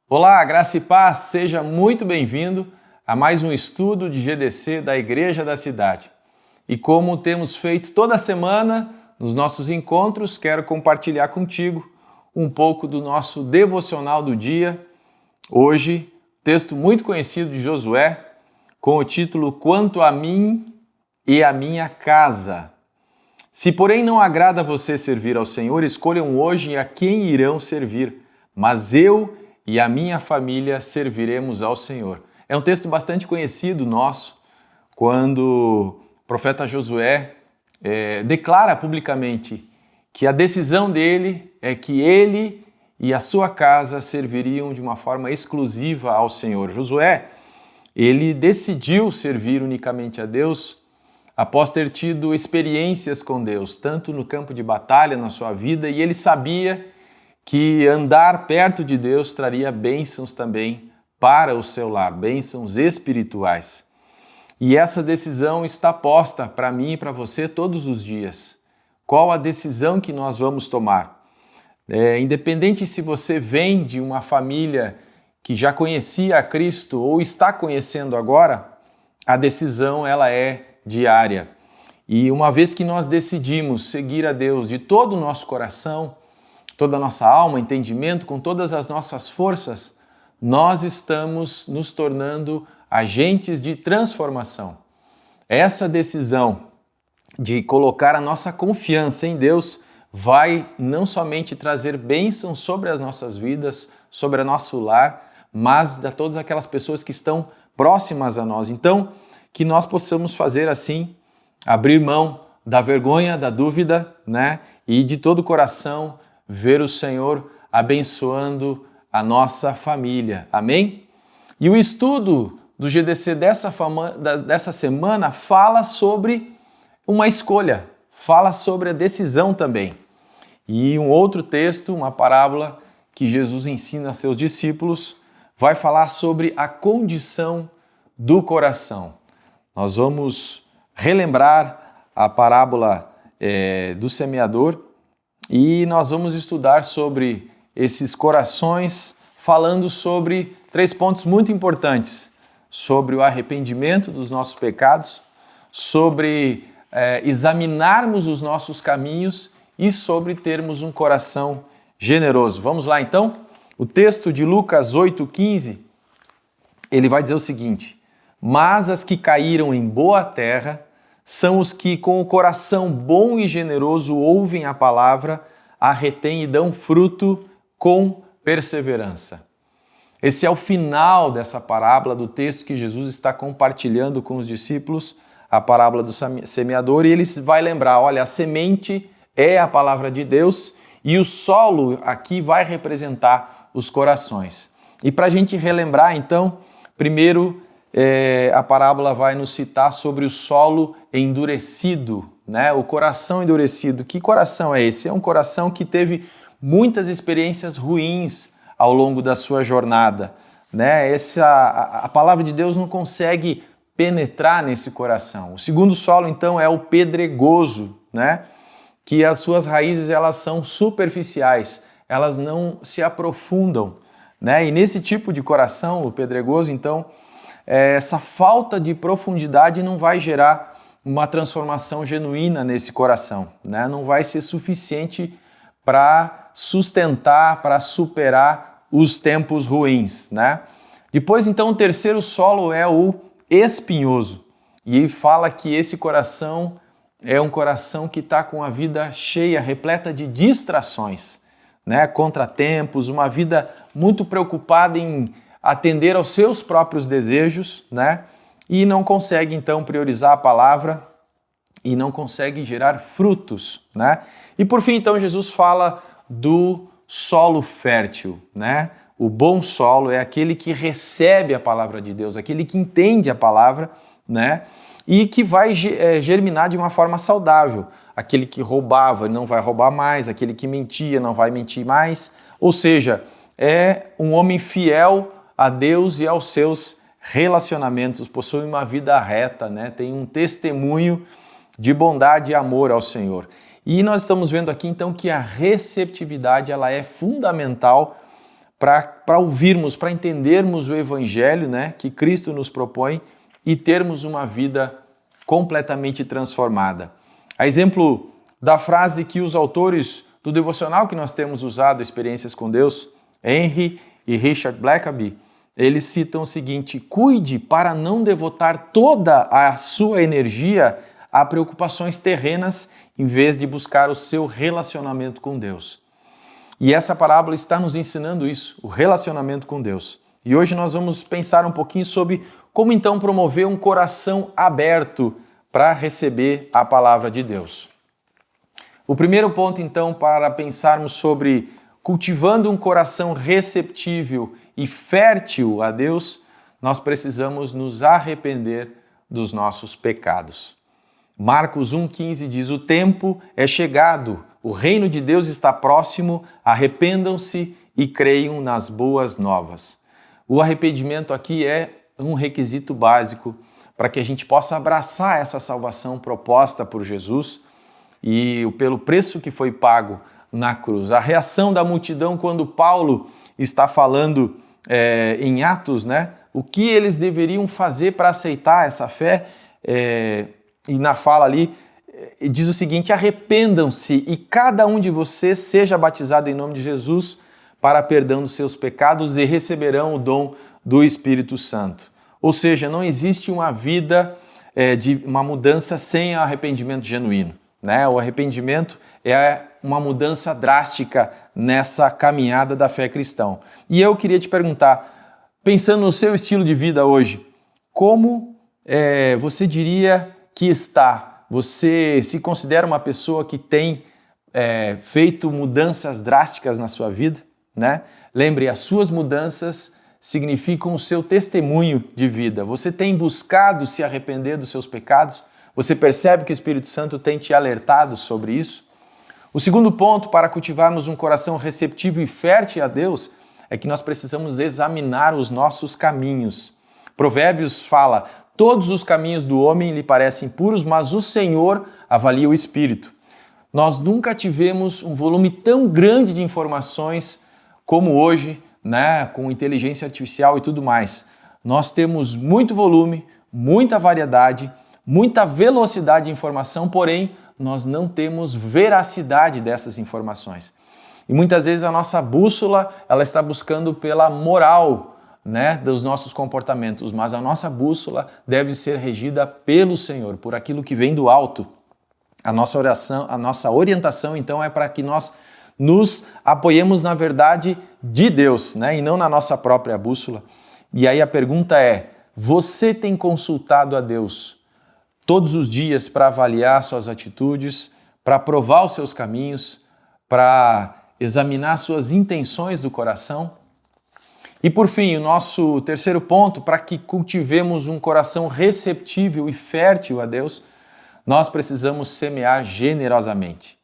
Olá, graça e paz, seja muito bem-vindo a mais um estudo de GDC da Igreja da Cidade. E como temos feito toda semana nos nossos encontros, quero compartilhar contigo um pouco do nosso devocional do dia. Hoje, texto muito conhecido de Josué, com o título Quanto a mim e a minha casa. Se porém não agrada a você servir ao Senhor, escolham hoje a quem irão servir, mas eu e a minha família serviremos ao Senhor. É um texto bastante conhecido nosso, quando o profeta Josué declara publicamente que a decisão dele é que ele e a sua casa serviriam de uma forma exclusiva ao Senhor. Josué, ele decidiu servir unicamente a Deus após ter tido experiências com Deus, tanto no campo de batalha na sua vida, e ele sabia que andar perto de Deus traria bênçãos também para o seu lar, bênçãos espirituais. E essa decisão está posta para mim e para você todos os dias. Qual a decisão que nós vamos tomar? Independente se você vem de uma família que já conhecia a Cristo ou está conhecendo agora, a decisão ela é diária. E uma vez que nós decidimos seguir a Deus de todo o nosso coração, toda a nossa alma, entendimento, com todas as nossas forças, nós estamos nos tornando agentes de transformação. Essa decisão de colocar a nossa confiança em Deus vai não somente trazer bênção sobre as nossas vidas, sobre o nosso lar, mas a todas aquelas pessoas que estão próximas a nós. Então, que nós possamos fazer assim, abrir mão da vergonha, da dúvida, e de todo o coração ver o Senhor abençoando a nossa família. Amém? E o estudo do GDC dessa semana fala sobre uma escolha, fala sobre a decisão também. E um outro texto, uma parábola que Jesus ensina a seus discípulos, vai falar sobre a condição do coração. Nós vamos relembrar a parábola do semeador e nós vamos estudar sobre esses corações, falando sobre 3 pontos muito importantes: sobre o arrependimento dos nossos pecados, sobre examinarmos os nossos caminhos e sobre termos um coração generoso. Vamos lá então? O texto de Lucas 8,15, ele vai dizer o seguinte: mas as que caíram em boa terra são os que com o coração bom e generoso ouvem a palavra, a retêm e dão fruto com perseverança. Esse é o final dessa parábola, do texto que Jesus está compartilhando com os discípulos, a parábola do semeador, e ele vai lembrar, olha, a semente é a palavra de Deus e o solo aqui vai representar os corações. E para a gente relembrar, então, primeiro a parábola vai nos citar sobre o solo endurecido, o coração endurecido. Que coração é esse? É um coração que teve muitas experiências ruins ao longo da sua jornada. A palavra de Deus não consegue penetrar nesse coração. O segundo solo, então, é o pedregoso, que as suas raízes elas são superficiais, elas não se aprofundam. E nesse tipo de coração, o pedregoso, então, essa falta de profundidade não vai gerar uma transformação genuína nesse coração, não vai ser suficiente para sustentar, para superar os tempos ruins. Depois, então, o terceiro solo é o espinhoso, e ele fala que esse coração é um coração que está com a vida cheia, repleta de distrações, contratempos, uma vida muito preocupada em atender aos seus próprios desejos, e não consegue então priorizar a palavra e não consegue gerar frutos, E por fim, então, Jesus fala do solo fértil, O bom solo é aquele que recebe a palavra de Deus, aquele que entende a palavra, e que vai germinar de uma forma saudável. Aquele que roubava não vai roubar mais, aquele que mentia não vai mentir mais, ou seja, é um homem fiel a Deus e aos seus relacionamentos, possui uma vida reta, tem um testemunho de bondade e amor ao Senhor. E nós estamos vendo aqui então que a receptividade ela é fundamental para ouvirmos, para entendermos o Evangelho, né, que Cristo nos propõe e termos uma vida completamente transformada. A exemplo da frase que os autores do devocional que nós temos usado, Experiências com Deus, Henry e Richard Blackaby, eles citam o seguinte: cuide para não devotar toda a sua energia a preocupações terrenas em vez de buscar o seu relacionamento com Deus. E essa parábola está nos ensinando isso, o relacionamento com Deus. E hoje nós vamos pensar um pouquinho sobre como então promover um coração aberto para receber a palavra de Deus. O primeiro ponto então para pensarmos sobre cultivando um coração receptível e fértil a Deus, nós precisamos nos arrepender dos nossos pecados. Marcos 1,15 diz: o tempo é chegado, o reino de Deus está próximo, arrependam-se e creiam nas boas novas. O arrependimento aqui é um requisito básico para que a gente possa abraçar essa salvação proposta por Jesus e pelo preço que foi pago na cruz. A reação da multidão quando Paulo está falando em Atos, né, o que eles deveriam fazer para aceitar essa fé, e na fala ali, diz o seguinte: arrependam-se e cada um de vocês seja batizado em nome de Jesus para perdão dos seus pecados e receberão o dom do Espírito Santo. Ou seja, não existe uma vida de uma mudança sem arrependimento genuíno, né? O arrependimento é uma mudança drástica nessa caminhada da fé cristã. E eu queria te perguntar, pensando no seu estilo de vida hoje, como você diria que está? Você se considera uma pessoa que tem feito mudanças drásticas na sua vida, né? Lembre, as suas mudanças significam o seu testemunho de vida. Você tem buscado se arrepender dos seus pecados? Você percebe que o Espírito Santo tem te alertado sobre isso? O segundo ponto para cultivarmos um coração receptivo e fértil a Deus é que nós precisamos examinar os nossos caminhos. Provérbios fala: todos os caminhos do homem lhe parecem puros, mas o Senhor avalia o espírito. Nós nunca tivemos um volume tão grande de informações como hoje, né, com inteligência artificial e tudo mais. Nós temos muito volume, muita variedade, muita velocidade de informação, porém nós não temos veracidade dessas informações. E muitas vezes a nossa bússola ela está buscando pela moral, né, dos nossos comportamentos, mas a nossa bússola deve ser regida pelo Senhor, por aquilo que vem do alto. A nossa oração, a nossa orientação, então, é para que nós nos apoiemos na verdade de Deus, né, e não na nossa própria bússola. E aí a pergunta é: você tem consultado a Deus todos os dias para avaliar suas atitudes, para provar os seus caminhos, para examinar suas intenções do coração? E por fim, o nosso terceiro ponto, para que cultivemos um coração receptível e fértil a Deus, nós precisamos semear generosamente.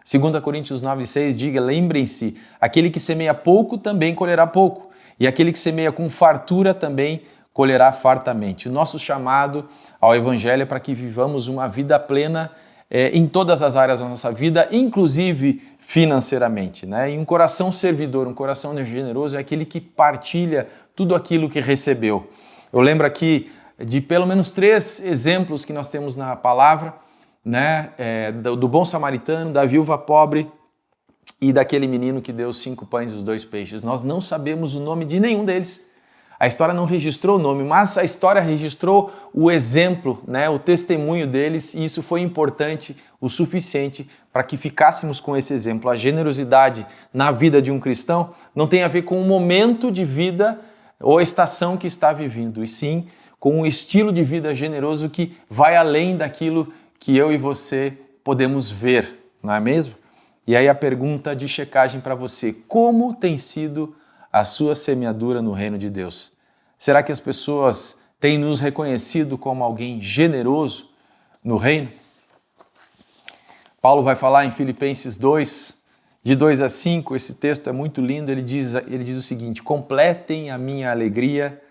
2 Coríntios 9,6 diga: lembrem-se, aquele que semeia pouco também colherá pouco, e aquele que semeia com fartura também colherá fartamente. O nosso chamado ao Evangelho é para que vivamos uma vida plena em todas as áreas da nossa vida, inclusive financeiramente, né? E um coração servidor, um coração generoso é aquele que partilha tudo aquilo que recebeu. Eu lembro aqui de pelo menos 3 exemplos que nós temos na palavra, né? Do bom samaritano, da viúva pobre e daquele menino que deu 5 pães e os 2 peixes. Nós não sabemos o nome de nenhum deles. A história não registrou o nome, mas a história registrou o exemplo, né, o testemunho deles, e isso foi importante o suficiente para que ficássemos com esse exemplo. A generosidade na vida de um cristão não tem a ver com o momento de vida ou a estação que está vivendo, e sim com um estilo de vida generoso que vai além daquilo que eu e você podemos ver, não é mesmo? E aí a pergunta de checagem para você: como tem sido a sua semeadura no reino de Deus? Será que as pessoas têm nos reconhecido como alguém generoso no reino? Paulo vai falar em Filipenses 2, de 2 a 5, esse texto é muito lindo, ele diz o seguinte: completem a minha alegria,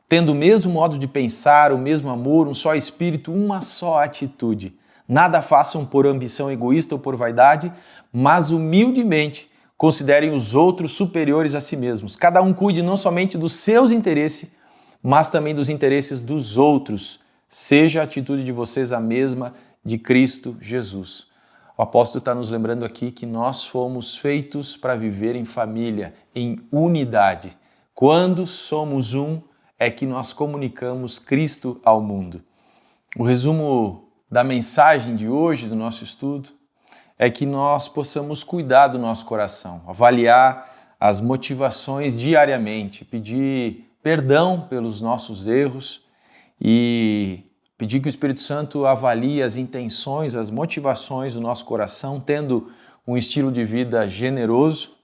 tendo o mesmo modo de pensar, o mesmo amor, um só espírito, uma só atitude. Nada façam por ambição egoísta ou por vaidade, mas humildemente, considerem os outros superiores a si mesmos. Cada um cuide não somente dos seus interesses, mas também dos interesses dos outros. Seja a atitude de vocês a mesma de Cristo Jesus. O apóstolo está nos lembrando aqui que nós fomos feitos para viver em família, em unidade. Quando somos um, é que nós comunicamos Cristo ao mundo. O resumo da mensagem de hoje, do nosso estudo, é que nós possamos cuidar do nosso coração, avaliar as motivações diariamente, pedir perdão pelos nossos erros e pedir que o Espírito Santo avalie as intenções, as motivações do nosso coração, tendo um estilo de vida generoso,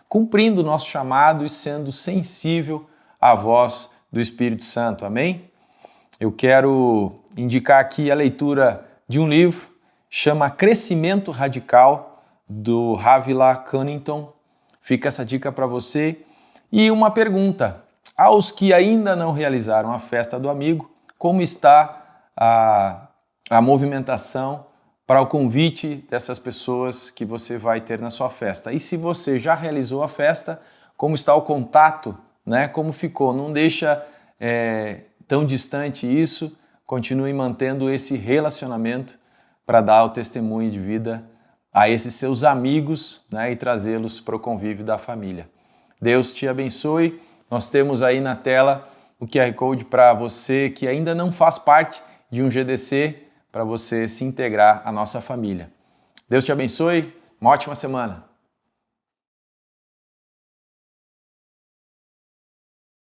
cumprindo o nosso chamado e sendo sensível à voz do Espírito Santo. Amém? Eu quero indicar aqui a leitura de um livro, chama Crescimento Radical, do Havila Cunnington. Fica essa dica para você. E uma pergunta: aos que ainda não realizaram a festa do amigo, como está a movimentação para o convite dessas pessoas que você vai ter na sua festa? E se você já realizou a festa, como está o contato, como ficou? Não deixa tão distante isso, continue mantendo esse relacionamento para dar o testemunho de vida a esses seus amigos, e trazê-los para o convívio da família. Deus te abençoe. Nós temos aí na tela o QR Code para você que ainda não faz parte de um GDC, para você se integrar à nossa família. Deus te abençoe. Uma ótima semana.